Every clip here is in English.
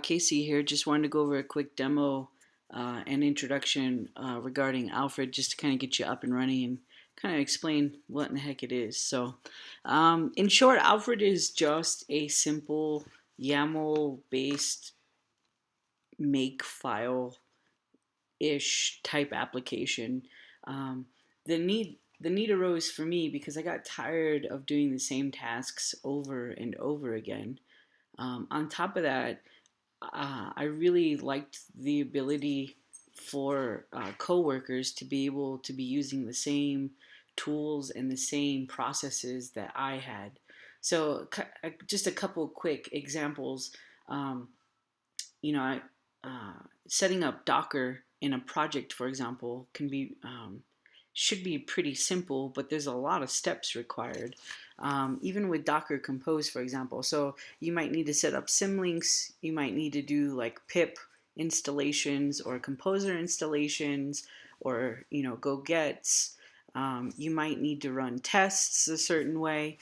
Casey here. Just wanted to go over a quick demo and introduction regarding Alfred, just to kind of get you up and running and kind of explain what in the heck it is. In short, Alfred is just a simple YAML-based makefile ish type application. Um, the need arose for me because I got tired of doing the same tasks over and over again. On top of that, I really liked the ability for coworkers to be able to be using the same tools and the same processes that I had. So, just a couple quick examples. Um, you know, Setting up Docker in a project, for example, can be should be pretty simple, but there's a lot of steps required. Even with Docker Compose, for example. So you might need to set up symlinks. You might need to do like pip installations or composer installations, or go gets. You might need to run tests a certain way.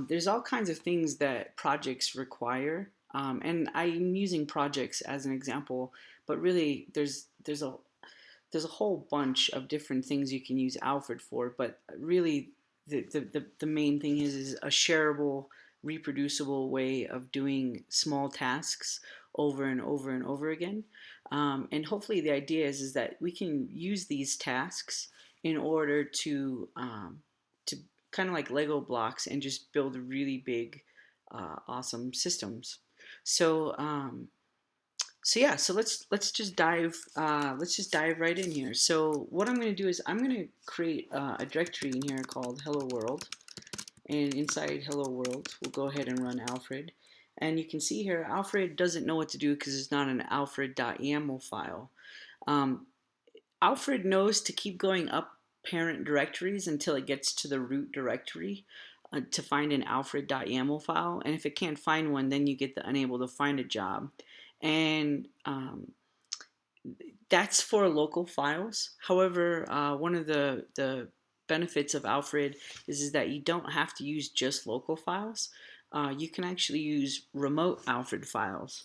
There's all kinds of things that projects require, and I'm using projects as an example, but really there's a whole bunch of different things you can use Alfred for. But really, the main thing is a shareable, reproducible way of doing small tasks over and over and over again. And hopefully, the idea is that we can use these tasks in order to kind of like Lego blocks and just build really big, awesome systems. So let's just dive right in here. So what I'm going to do is I'm going to create a directory in here called Hello World, and inside Hello World we'll go ahead and run Alfred. And you can see here Alfred doesn't know what to do because it's not an alfred.yaml file. Um, Alfred knows to keep going up parent directories until it gets to the root directory to find an alfred.yaml file. And if it can't find one, then you get the unable to find a job. And that's for local files. However, one of the benefits of Alfred is that you don't have to use just local files. You can actually use remote Alfred files.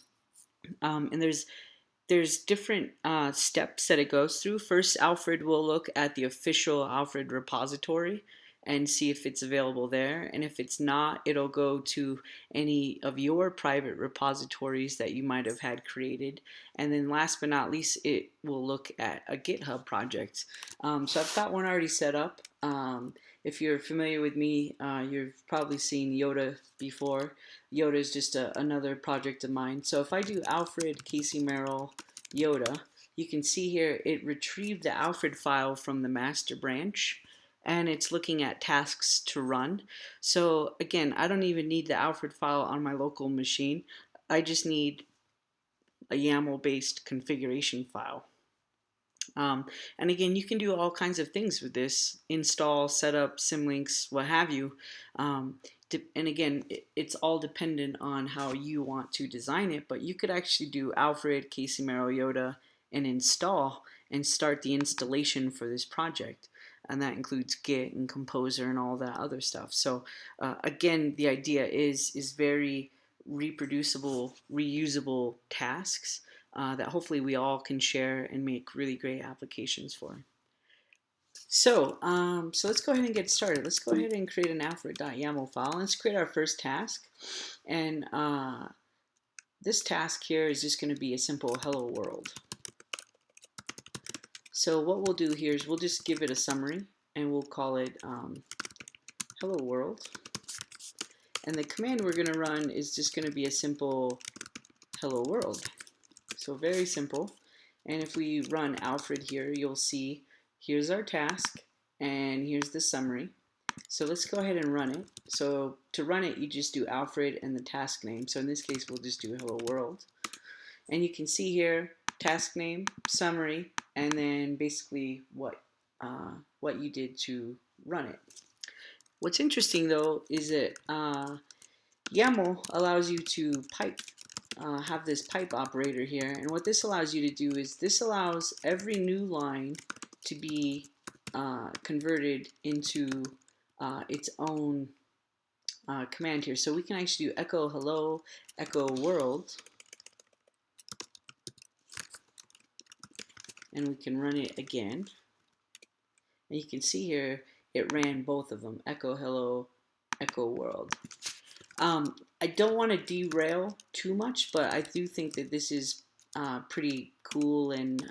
And there's different steps that it goes through. First, Alfred will look at the official Alfred repository and see if it's available there. And if it's not, it'll go to any of your private repositories that you might have had created. And then last but not least, it will look at a GitHub project. So I've got one already set up. If you're familiar with me, you've probably seen Yoda before. Yoda is just another project of mine. So if I do Alfred Casey Merrill Yoda, you can see here it retrieved the Alfred file from the master branch, and it's looking at tasks to run. So again, I don't even need the Alfred file on my local machine. I just need a YAML-based configuration file. And again, you can do all kinds of things with this: install, setup, symlinks, what have you. And again, it's all dependent on how you want to design it, but you could actually do Alfred, Casey Merrill, Yoda, and install and start the installation for this project. And that includes Git and Composer and all that other stuff. So again, the idea is very reproducible, reusable tasks that hopefully we all can share and make really great applications for. So let's go ahead and get started. Let's go ahead and create an alfred.yaml file. Let's create our first task. And this task here is just going to be a simple hello world. So what we'll do here is we'll just give it a summary, and we'll call it hello world. And the command we're going to run is just going to be a simple hello world. So very simple. And if we run Alfred here, you'll see here's our task and here's the summary. So let's go ahead and run it. So to run it, you just do Alfred and the task name. So in this case, we'll just do hello world. And you can see here, task name, summary, and then basically what you did to run it. What's interesting though is that YAML allows you to have this pipe operator here, and what this allows you to do is this allows every new line to be converted into its own command here. So we can actually do echo hello, echo world, and we can run it again. And you can see here, it ran both of them, echo hello, echo world. I don't want to derail too much, but I do think that this is pretty cool and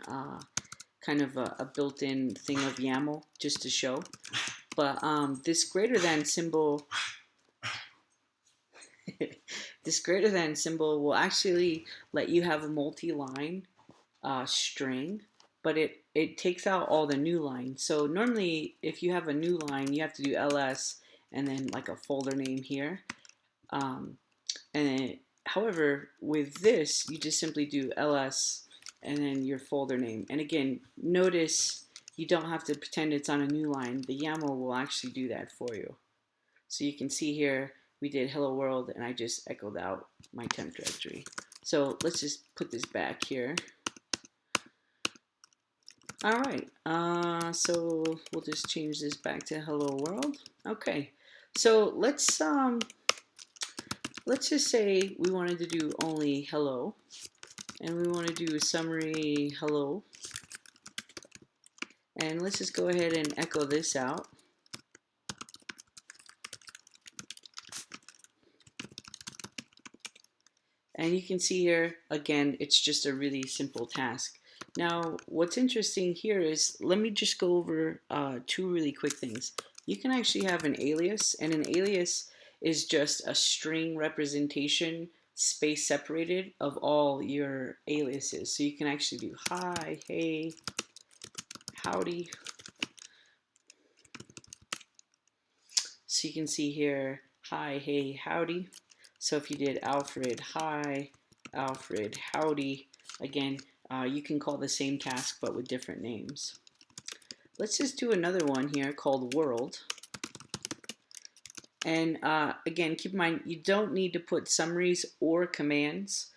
kind of a built-in thing of YAML just to show. But this greater than symbol, this greater than symbol will actually let you have a multi-line string, but it takes out all the new lines. So normally, if you have a new line, you have to do ls and then like a folder name here. However, with this, you just simply do ls and then your folder name. And again, notice you don't have to pretend it's on a new line. The YAML will actually do that for you. So you can see here, we did hello world, and I just echoed out my temp directory. So let's just put this back here. All right, so we'll just change this back to hello world. Okay, so let's just say we wanted to do only hello, and we want to do a summary hello, and let's just go ahead and echo this out. And you can see here, again, it's just a really simple task. Now, what's interesting here is, let me just go over two really quick things. You can actually have an alias, and an alias is just a string representation, space separated, of all your aliases. So you can actually do hi, hey, howdy. So you can see here, hi, hey, howdy. So if you did Alfred, hi, Alfred, howdy, again, you can call the same task but with different names. Let's just do another one here called world. And again, keep in mind, you don't need to put summaries or commands.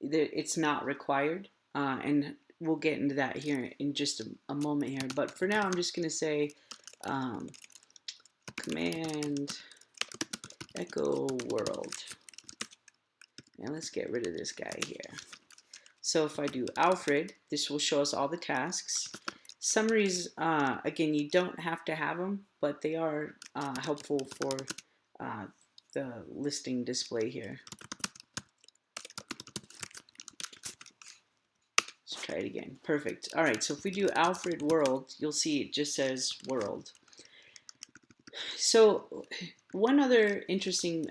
It's not required. And we'll get into that here in just a moment here. But for now, I'm just going to say command echo world. And let's get rid of this guy here. So if I do Alfred, this will show us all the tasks. Summaries, again, you don't have to have them, but they are helpful for the listing display here. Let's try it again. Perfect. All right, so if we do Alfred world, you'll see it just says world. So one other interesting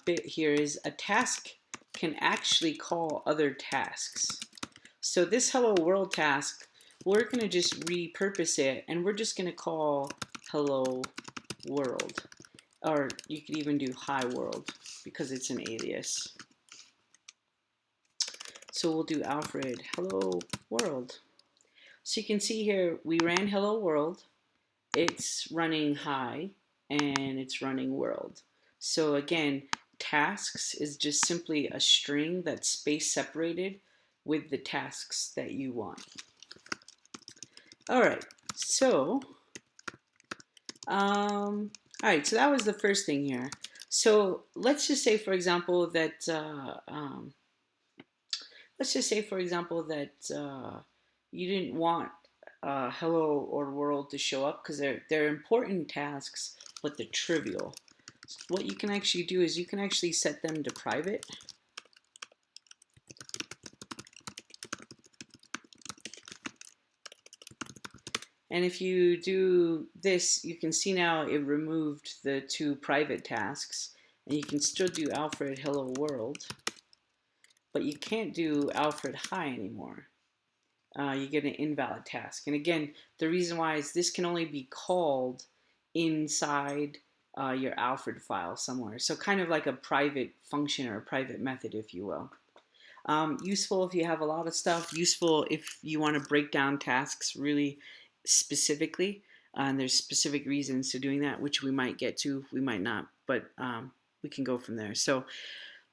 bit here is a task can actually call other tasks. So this hello world task, we're going to just repurpose it, and we're just going to call hello world. Or you could even do hi world because it's an alias. So we'll do Alfred hello world. So you can see here we ran hello world, it's running hi, and it's running world. So again, tasks is just simply a string that's space separated with the tasks that you want. All right, so so that was the first thing here. So let's just say, for example, that you didn't want hello or world to show up because they're important tasks, but they're trivial. So what you can actually do is you can actually set them to private. And if you do this, you can see now it removed the two private tasks, and you can still do Alfred hello world, but you can't do Alfred hi anymore. You get an invalid task. And again, the reason why is this can only be called inside your Alfred file somewhere. So kind of like a private function or a private method, if you will. Useful if you have a lot of stuff. Useful if you want to break down tasks really specifically. And there's specific reasons to doing that, which we might get to, we might not, but we can go from there. So,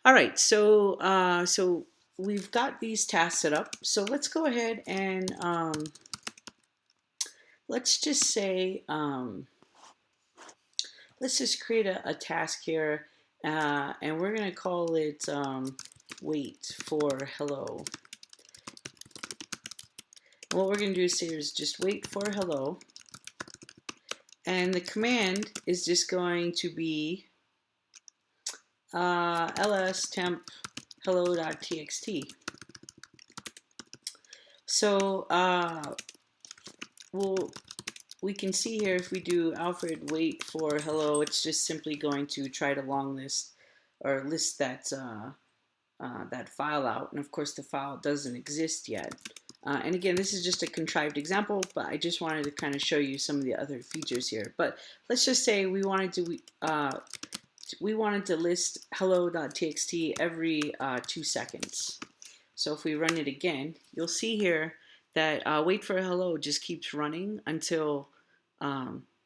all right, so we've got these tasks set up. So let's go ahead and let's just say, let's just create a task here, and we're going to call it wait for hello. what we're going to do is here is just wait for hello. And the command is just going to be ls temp hello.txt. So we can see here if we do Alfred wait for hello, it's just simply going to try to long list or list that that file out, and of course the file doesn't exist yet. And again, this is just a contrived example, but I just wanted to kind of show you some of the other features here. But let's just say we wanted to list hello.txt every 2 seconds. So if we run it again, you'll see here that wait for hello just keeps running until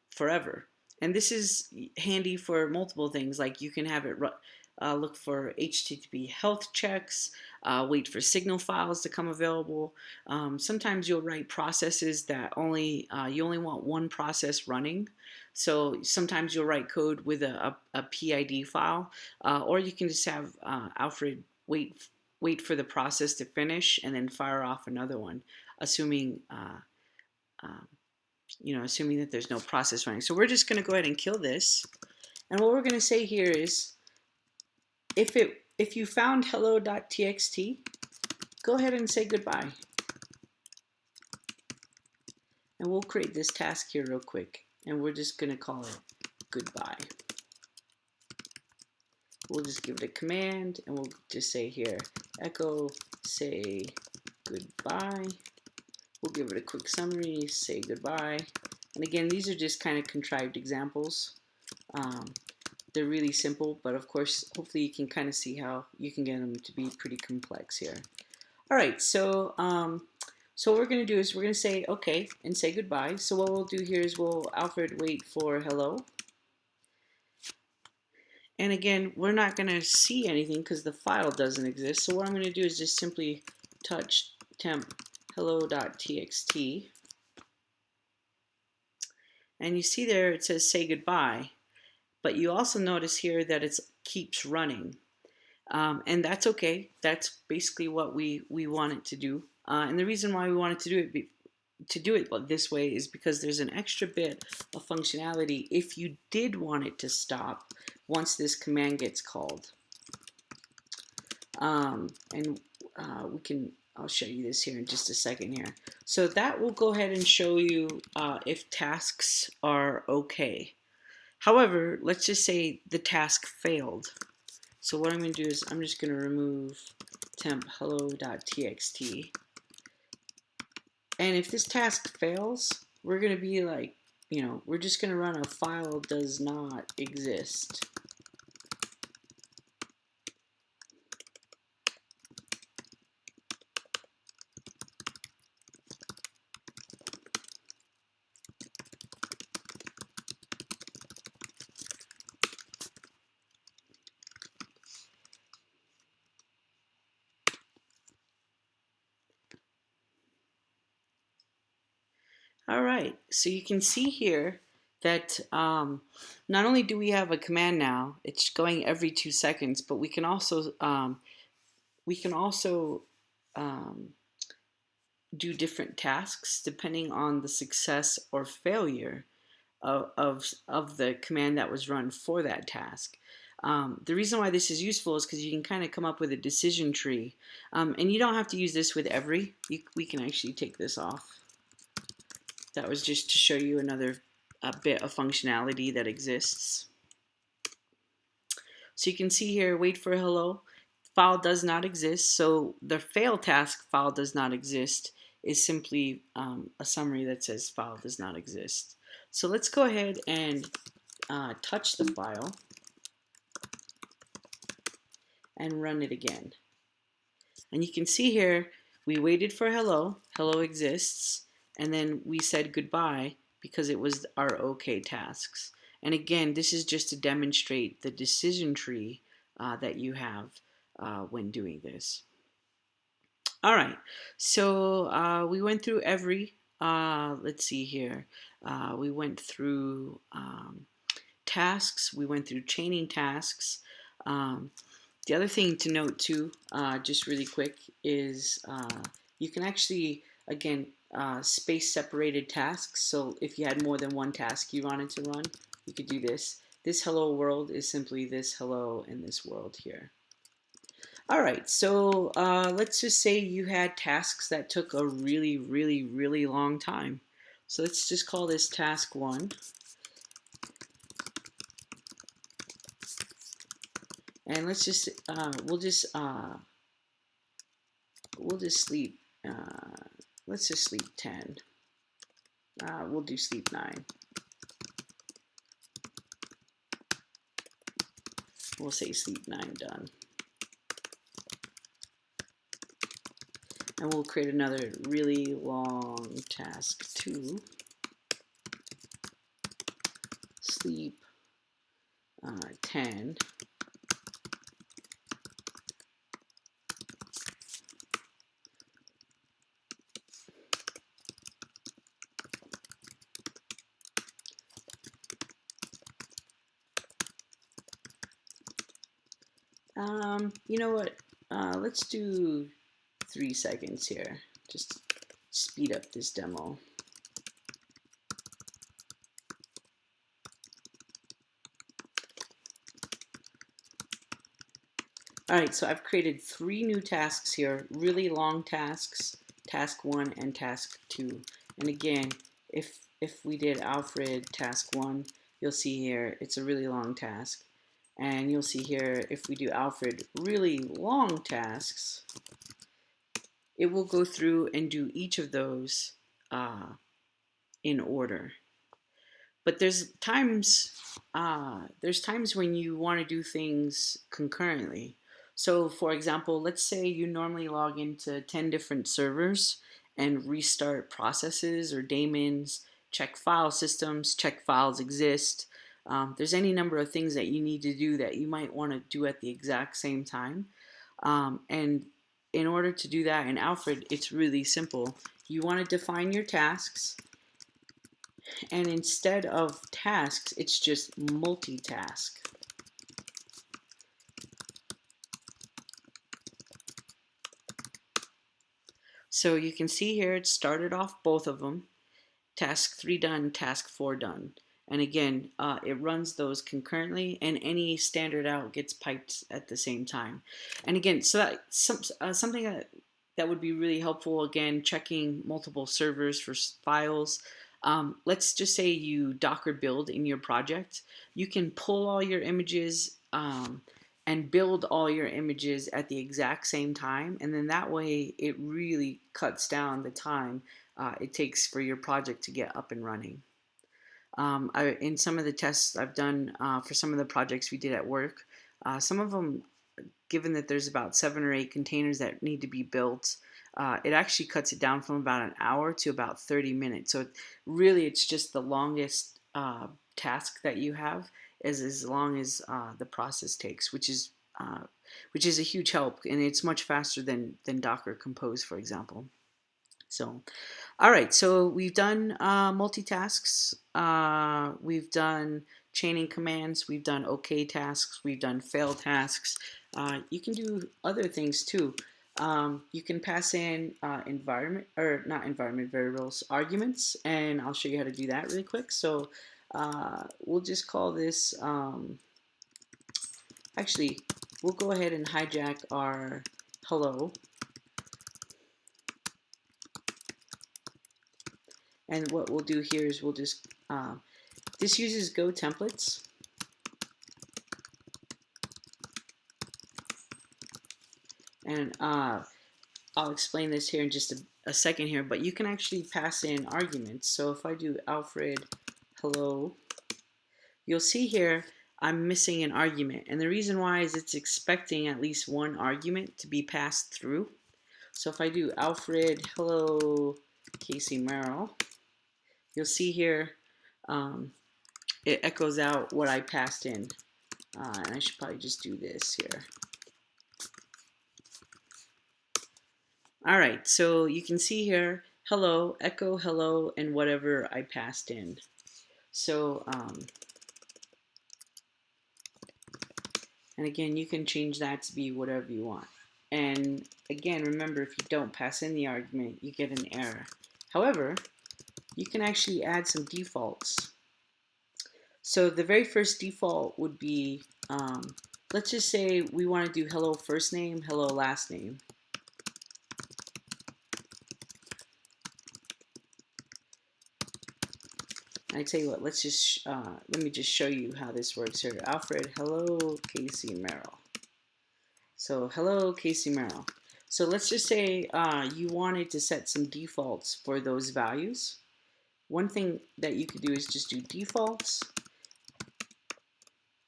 forever. And this is handy for multiple things, like you can have it look for HTTP health checks, wait for signal files to come available. Sometimes you'll write processes that you only want one process running. So sometimes you'll write code with a PID file, or you can just have Alfred wait for the process to finish and then fire off another one, assuming assuming that there's no process running. So we're just going to go ahead and kill this, and what we're going to say here is if you found hello.txt, go ahead and say goodbye, and we'll create this task here real quick, and we're just going to call it goodbye. We'll just give it a command, and we'll just say here echo say goodbye. We'll give it a quick summary, say goodbye. And again, these are just kind of contrived examples. They're really simple, but of course, hopefully you can kind of see how you can get them to be pretty complex here. All right, so what we're going to do is we're going to say okay and say goodbye. So what we'll do here is we'll Alfred wait for hello. And again, we're not going to see anything because the file doesn't exist. So what I'm going to do is just simply touch temp hello.txt. And you see there it says say goodbye. But you also notice here that it keeps running. And that's okay. That's basically what we want it to do. And the reason why we want it to do it this way is because there's an extra bit of functionality if you did want it to stop once this command gets called. I'll show you this here in just a second here. So that will go ahead and show you if tasks are okay. However, let's just say the task failed. So what I'm going to do is I'm just going to remove temp hello.txt. And if this task fails, we're going to be like, we're just going to run a file does not exist. All right, so you can see here that not only do we have a command now, it's going every 2 seconds, but we can also do different tasks depending on the success or failure of the command that was run for that task. The reason why this is useful is because you can kind of come up with a decision tree, and you don't have to use this with every. We can actually take this off. That was just to show you another bit of functionality that exists. So you can see here, wait for hello, file does not exist. So the fail task file does not exist is simply a summary that says file does not exist. So let's go ahead and touch the file and run it again. And you can see here, we waited for hello, hello exists, and then we said goodbye because it was our OK tasks. And again, this is just to demonstrate the decision tree that you have when doing this. All right, so we went through every, let's see here, we went through tasks, we went through chaining tasks. The other thing to note too, just really quick, is you can actually, again, space separated tasks. So if you had more than one task you wanted to run, you could do this. This hello world is simply this hello and this world here. All right, so let's just say you had tasks that took a really, really, really long time. So let's just call this task 1. And let's just, we'll just sleep, let's just sleep 10. We'll do sleep 9. We'll say sleep 9 done. And we'll create another really long task 2. Sleep 10. You know what? Let's do 3 seconds here. Just speed up this demo. All right, so I've created 3 new tasks here, really long tasks, task 1 and task 2. And again, if we did Alfred task 1, you'll see here it's a really long task. And you'll see here, if we do Alfred really long tasks, it will go through and do each of those in order. But there's times when you want to do things concurrently. So for example, let's say you normally log into 10 different servers and restart processes or daemons, check file systems, check files exist. There's any number of things that you need to do that you might want to do at the exact same time. And in order to do that in Alfred, it's really simple. You want to define your tasks, and instead of tasks, it's just multitask. So you can see here it started off both of them. Task 3 done, task 4 done. And again, it runs those concurrently, and any standard out gets piped at the same time. And again, so that something that would be really helpful, again, checking multiple servers for files. Let's just say you Docker build in your project. You can pull all your images and build all your images at the exact same time, and then that way it really cuts down the time it takes for your project to get up and running. In some of the tests I've done for some of the projects we did at work, some of them, given that there's about 7 or 8 containers that need to be built, it actually cuts it down from about an hour to about 30 minutes. So really it's just the longest task that you have is as long as the process takes, which is a huge help, and it's much faster than Docker Compose, for example. So, all right, so we've done multitasks, we've done chaining commands, we've done OK tasks, we've done fail tasks. You can do other things too. You can pass in environment, or not environment variables, arguments, and I'll show you how to do that really quick. So we'll just call this, actually, we'll go ahead and hijack our hello. And what we'll do here is we'll just, this uses Go templates. And I'll explain this here in just a second here, but you can actually pass in arguments. So if I do Alfred hello, you'll see here I'm missing an argument. And the reason why is it's expecting at least one argument to be passed through. So if I do Alfred hello Casey Merrill, you'll see here it echoes out what I passed in. And I should probably just do this here. All right, so you can see here, hello, echo hello, and whatever I passed in. So, and again, you can change that to be whatever you want. And again, remember, if you don't pass in the argument, you get an error. However, you can actually add some defaults. So the very first default would be, let's just say we want to do hello first name, hello last name. I tell you what, let's just let me just show you how this works here. Alfred, hello, Casey Merrill. So hello, Casey Merrill. So let's just say you wanted to set some defaults for those values. One thing that you could do is just do defaults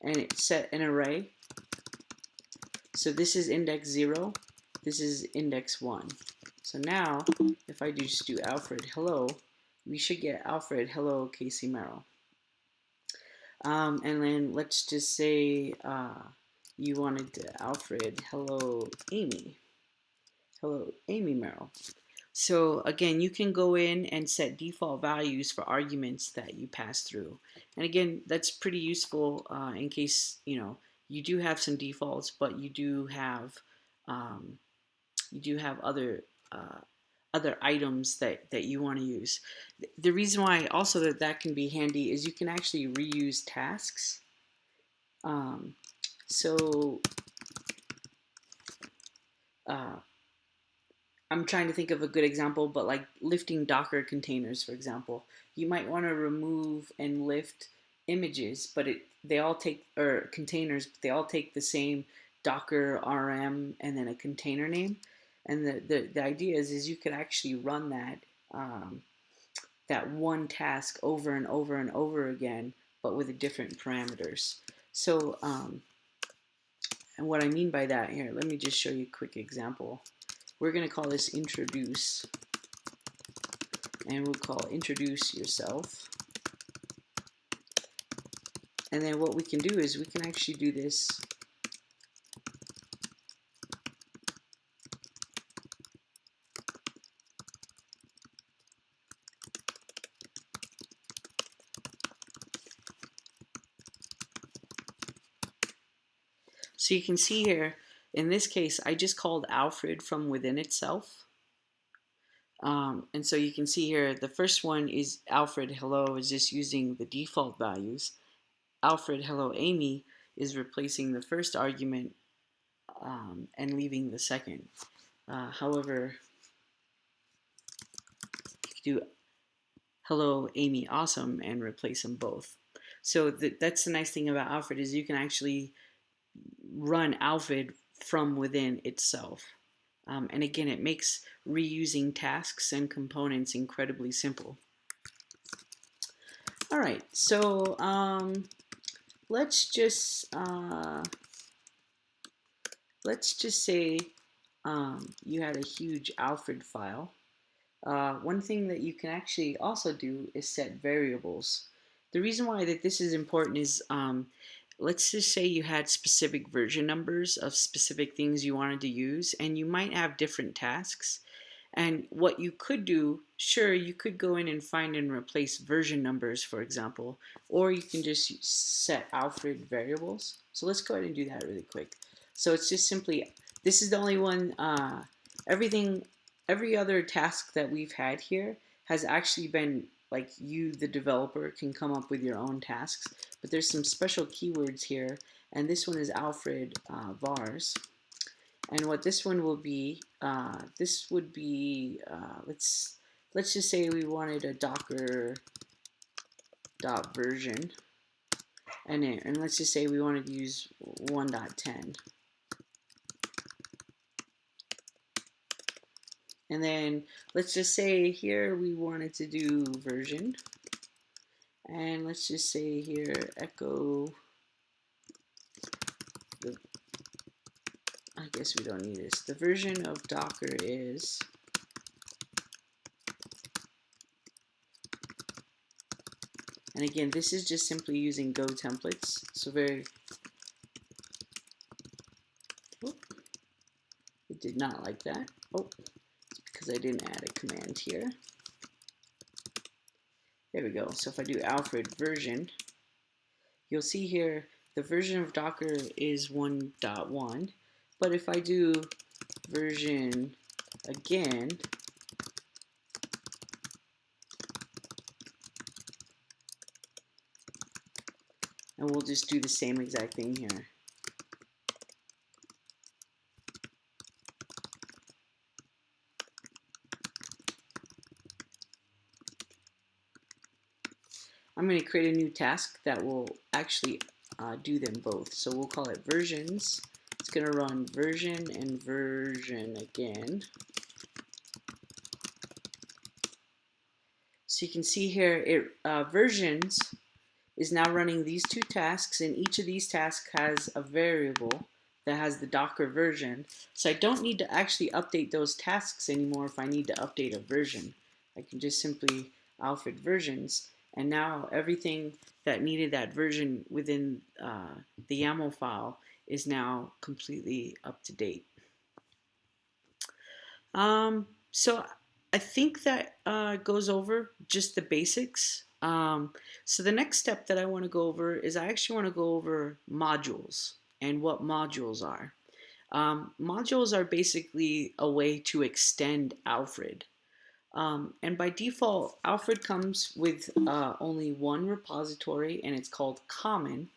and set an array. So this is index 0, this is index 1. So now, if I just do Alfred hello, we should get Alfred hello, Casey Merrill. And then let's just say you wanted to Alfred hello, Amy. Hello, Amy Merrill. So again, you can go in and set default values for arguments that you pass through. And again, that's pretty useful in case you do have some defaults, but you do have other items that you want to use. The reason why also that can be handy is you can actually reuse tasks. I'm trying to think of a good example, but like lifting Docker containers, for example, you might want to remove and lift images, but they all take, or containers, but they all take the same Docker RM and then a container name. And the idea is you could actually run that one task over and over and over again, but with different parameters. So, and what I mean by that here, let me just show you a quick example. We're going to call this introduce, and we'll call introduce yourself. And then what we can do is we can actually do this so you can see here, in this case, I just called Alfred from within itself. And so you can see here, the first one is Alfred hello is just using the default values. Alfred hello Amy is replacing the first argument and leaving the second. However, you could do hello Amy awesome and replace them both. So that's the nice thing about Alfred is you can actually run Alfred from within itself. And again, it makes reusing tasks and components incredibly simple. All right, so let's just say you had a huge Alfred file. One thing that you can actually also do is set variables. The reason why that this is important is let's just say you had specific version numbers of specific things you wanted to use, and you might have different tasks. And what you could do, sure, you could go in and find and replace version numbers, for example, or you can just set Alfred variables. So let's go ahead and do that really quick. So it's just simply, this is the only one, every other task that we've had here has actually been like you, the developer, can come up with your own tasks, but there's some special keywords here, and this one is Alfred vars. And what this one will be, this would be, let's just say we wanted a Docker .version, and let's just say we wanted to use 1.10. And then let's just say here we wanted to do version, and let's just say here echo the, I guess we don't need this. The version of Docker is, and again, this is just simply using Go templates. So it did not like that. Oh, it's because I didn't add a command here. There we go. So if I do Alfred version, you'll see here the version of Docker is 1.1. But if I do version again, And we'll just do the same exact thing here. I'm going to create a new task that will actually do them both. So we'll call it versions. It's going to run version and version again. So you can see here, versions is now running these two tasks, and each of these tasks has a variable that has the Docker version. So I don't need to actually update those tasks anymore if I need to update a version. I can just simply Alfred versions, and now everything that needed that version within the YAML file is now completely up to date. So I think that goes over just the basics. So the next step that I want to go over is I actually want to go over modules and what modules are. Modules are basically a way to extend Alfred. And by default, Alfred comes with only one repository, and it's called common.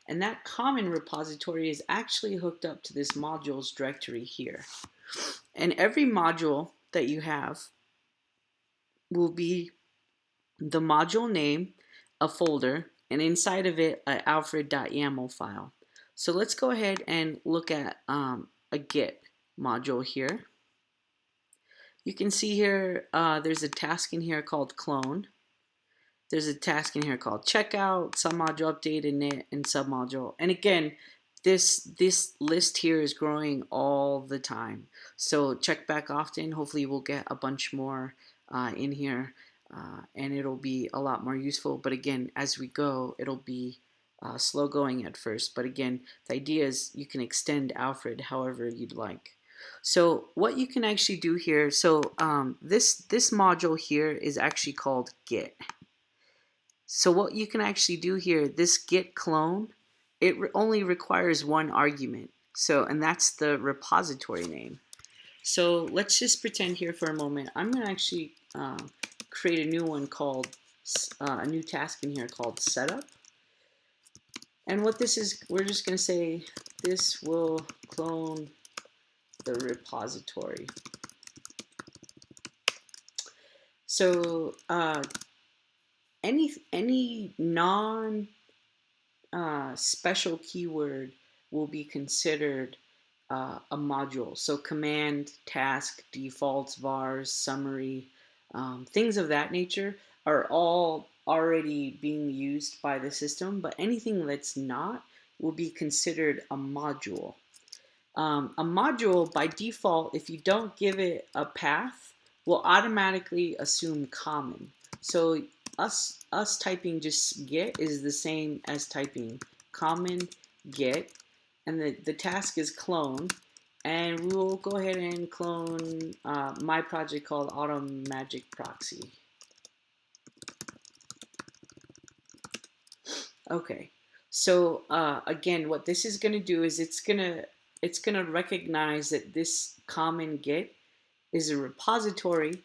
And that common repository is actually hooked up to this modules directory here. And every module that you have will be the module name, a folder, and inside of it, an alfred.yaml file. So let's go ahead and look at a Git module here. You can see here there's a task in here called clone. There's a task in here called checkout, submodule update, init, and submodule. And again, this list here is growing all the time. So check back often. Hopefully we'll get a bunch more in here and it'll be a lot more useful. But again, as we go, it'll be slow going at first. But again, the idea is you can extend Alfred however you'd like. So what you can actually do here, so this module here is actually called Git. So what you can actually do here, this git clone, it only requires one argument. So, and that's the repository name. So let's just pretend here for a moment. I'm going to actually create a new one called, a new task in here called setup. And what this is, we're just going to say this will clone the repository. So any non special keyword will be considered a module. So command, task, defaults, vars, summary, things of that nature are all already being used by the system, but anything that's not will be considered a module. A module, by default, if you don't give it a path, will automatically assume common. So us typing just git is the same as typing common git, and the task is clone, and we will go ahead and clone my project called Automagic Proxy. Okay, so again, what this is going to do is it's gonna recognize that this common git is a repository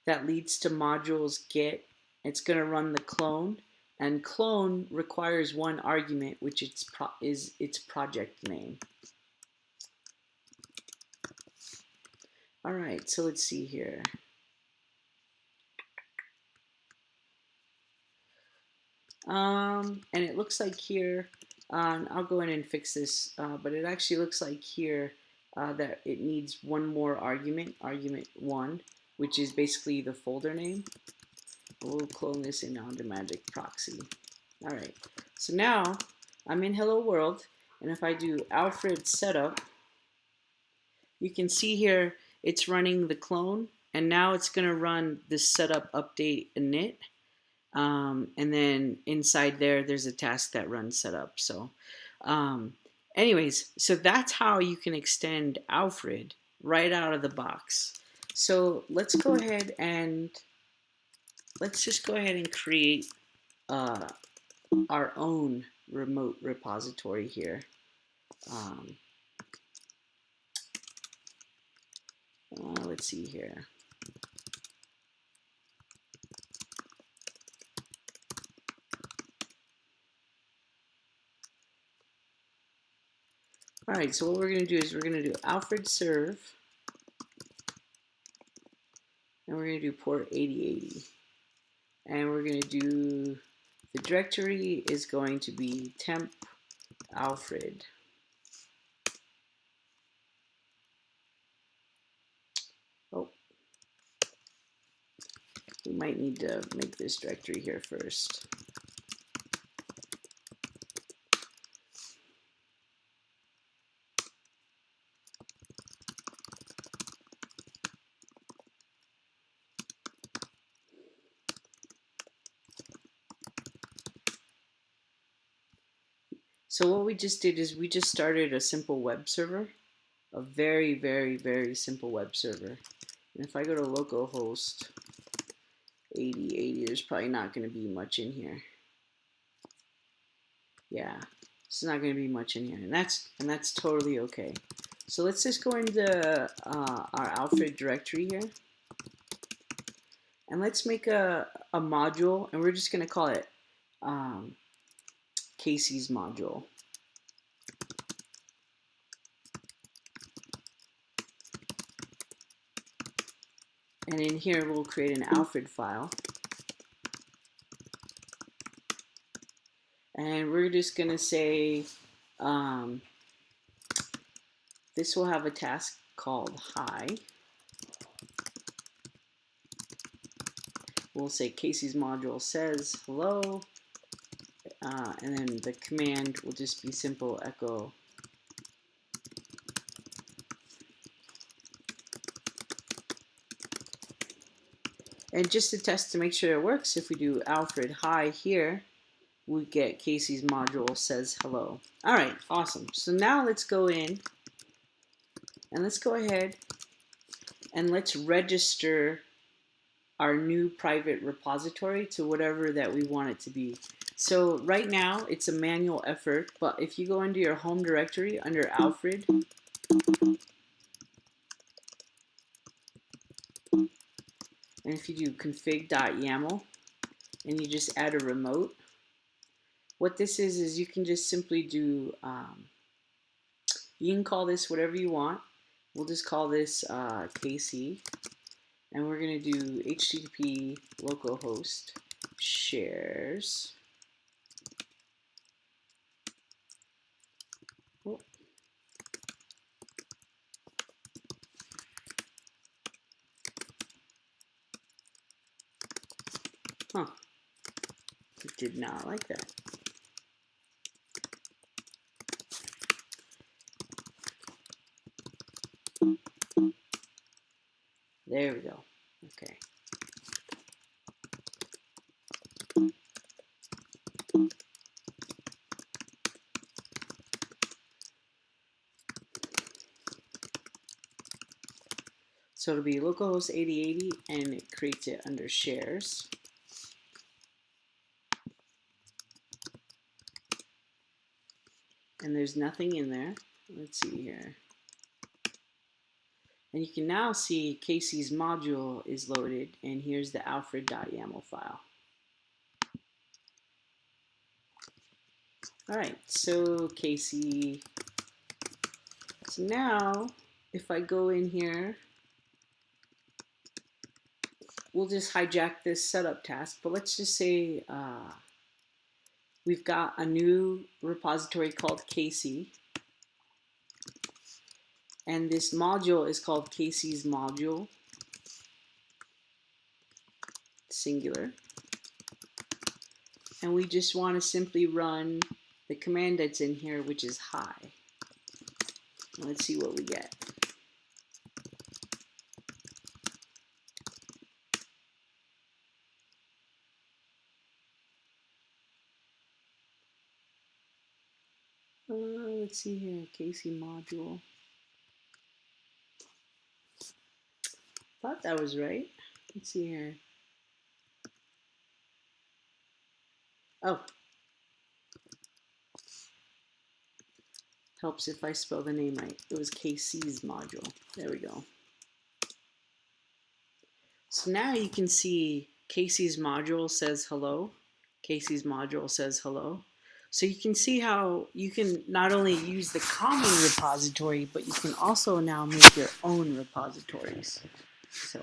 that leads to modules git. It's going to run the clone, and clone requires one argument, which is its project name. All right, so let's see here. And it looks like here, I'll go in and fix this, but it actually looks like here that it needs one more argument, argument 1, which is basically the folder name. We'll clone this in Automagic Proxy. All right, so now I'm in Hello World, and if I do Alfred setup, you can see here it's running the clone, and now it's going to run the setup update init. And then inside there's a task that runs setup. So anyways, so that's how you can extend Alfred right out of the box. So let's go ahead and let's just go ahead and create our own remote repository here. Let's see here. All right, so what we're going to do is we're going to do Alfred serve, and we're going to do port 8080. And we're going to do, the directory is going to be temp Alfred. Oh, we might need to make this directory here first. So what we just did is we just started a simple web server, a very, very, very simple web server. And if I go to localhost 8080, there's probably not going to be much in here. Yeah, it's not going to be much in here, and that's totally okay. So let's just go into our Alfred directory here, and let's make a module, and we're just going to call it Casey's module. And in here, we'll create an Alfred file. And we're just going to say, this will have a task called hi. We'll say Casey's module says hello. And then the command will just be simple echo and just to test to make sure it works, if we do Alfred hi here, we get Casey's module says hello. All right, awesome. So now let's go in and let's go ahead and let's register our new private repository to whatever that we want it to be. So right now it's a manual effort, but if you go into your home directory under Alfred, and if you do config.yaml and you just add a remote, what this is you can just simply do, you can call this whatever you want. We'll just call this KC, and we're going to do HTTP localhost shares. Oh. Huh. It did not like that. There we go. Okay. So it'll be localhost 8080 and it creates it under shares. And there's nothing in there. Let's see here. And you can now see Casey's module is loaded, and here's the alfred.yaml file. All right, so Casey. So now, if I go in here, we'll just hijack this setup task, but let's just say we've got a new repository called Casey, and this module is called Casey's module, singular, and we just want to simply run the command that's in here, which is hi. Let's see what we get. Let's see here, Casey module. Thought that was right. Let's see here. Oh. Helps if I spell the name right. It was Casey's module. There we go. So now you can see Casey's module says hello. Casey's module says hello. So you can see how you can not only use the common repository, but you can also now make your own repositories. So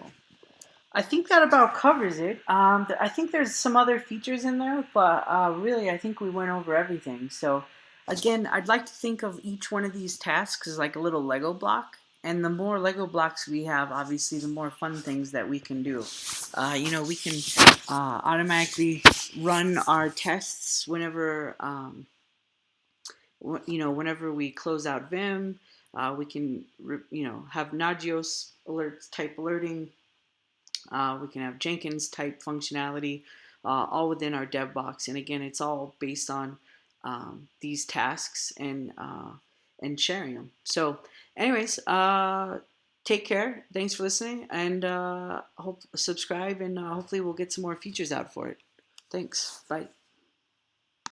I think that about covers it. I think there's some other features in there, but really, I think we went over everything. So, again, I'd like to think of each one of these tasks as like a little Lego block. And the more Lego blocks we have, obviously, the more fun things that we can do. We can automatically run our tests whenever we close out Vim. We can, have Nagios alerts type alerting. We can have Jenkins type functionality, all within our dev box. And again, it's all based on these tasks and sharing them. So, anyways, take care. Thanks for listening, and hope subscribe, and hopefully we'll get some more features out for it. Thanks. Bye.